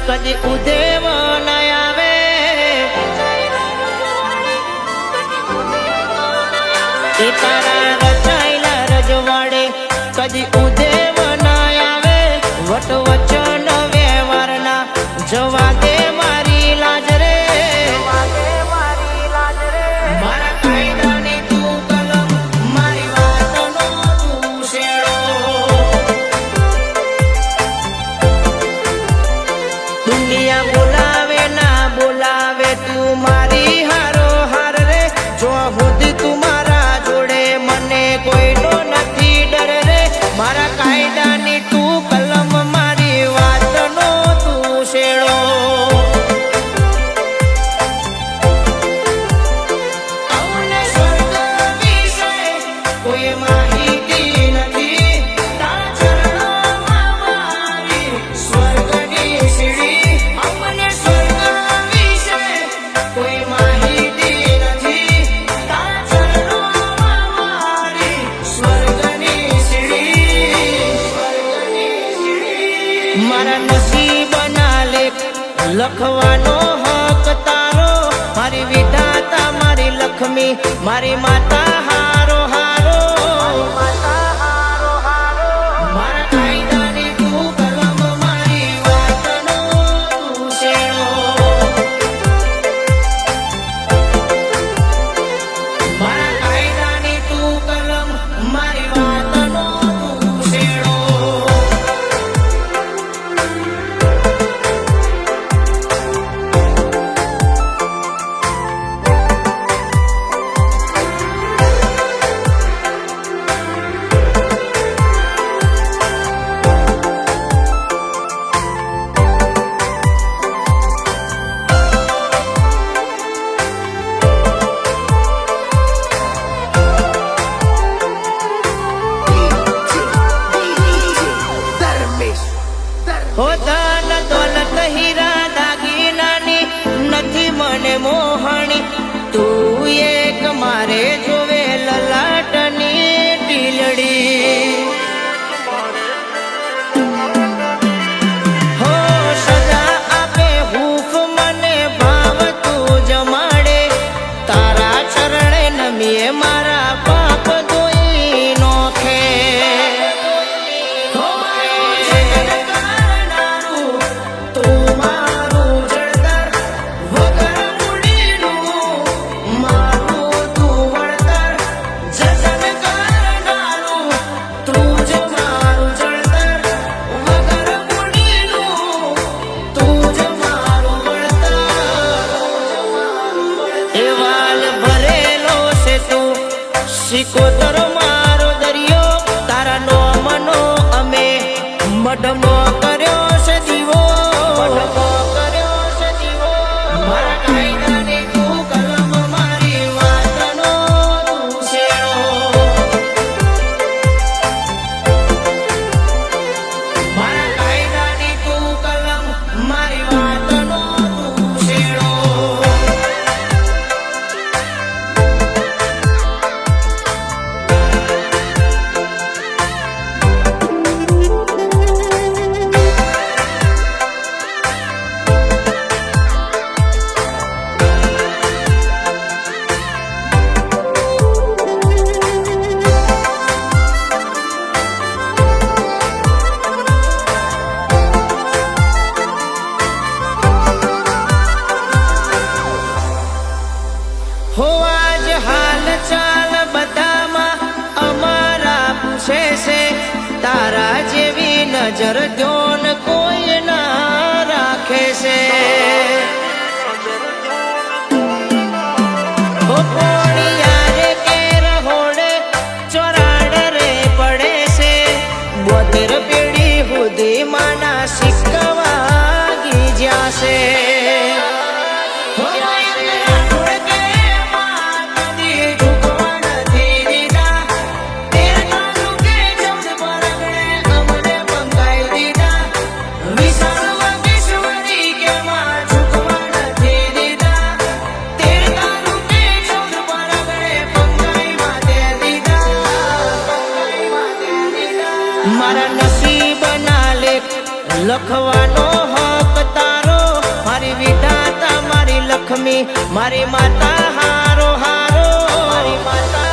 કદી ઉદેવ ન આવે એ તારા રચાયેલા રજવાડે કદી ઉદેવ ન આવે વટ વચન વ્યવહારના જવા દે મારી લાજ રે મારા કાયદાની તું કલમ મારી વાતનો તું શેડો દુનિયા બોલાવે ના બોલાવે તું મારી હારો હાર રે જો સુધી તું મારા જોડે મને કોઈનો નથી ડર રે મારા કાયદાની તું કલમ મારી વાતનો તું શેડો અમને સ્વર્ગ વિશે કોઈ માહિતી નથી તારા ચરણોમાં મારી સ્વર્ગની સીડી અમને સ્વર્ગ વિશે કોઈ માહિતી નથી તારા ચરણોમાં મારી સ્વર્ગની સીડી મારા નસીબના લેખ લખવાનો હક તારો મારી વિધાતા મારી લક્ષ્મી મારી માતા હારો હારો મારા કાયદાની તું કલમ મારી વાતનો તું શેડો મારા કાયદાની તું કલમ મારી વાતનો તું શેડો હો ધન દોલત હીરા દાગીનાની નથી મને મોહણી તું એક મારે જોવે લલાટની ટીલડી હો સદા આપે હૂફ મને ભાવ તું જમાડે તારા ચરણે નમીએ મારા પાપ ધોઈ નોખે સિકોતર મારો દરિયો તારા નો મનો અમે મઢમો કર્યો છે દીવો મારા કાયદાની તું કલમ મારી વાતનો તું શેડો મારા કાયદાની તું કલમ મારી વાતનો તું શેડો હો આજ હાલ ચાલ બધામાં અમારા પૂછે છે તારા જેવી નજર ધ્યોન કોઈ ના રાખે છે હો કોણિયારે કે રહોડે ચોરાડ રે પડે છે બોતેર પેઢી સુધી માના શીખવાગી જ્યાં છે મારા નસીબના લેખ લખવાનો હક તારો લક્ષ્મી મારી માતા હારો હારો મારી માતા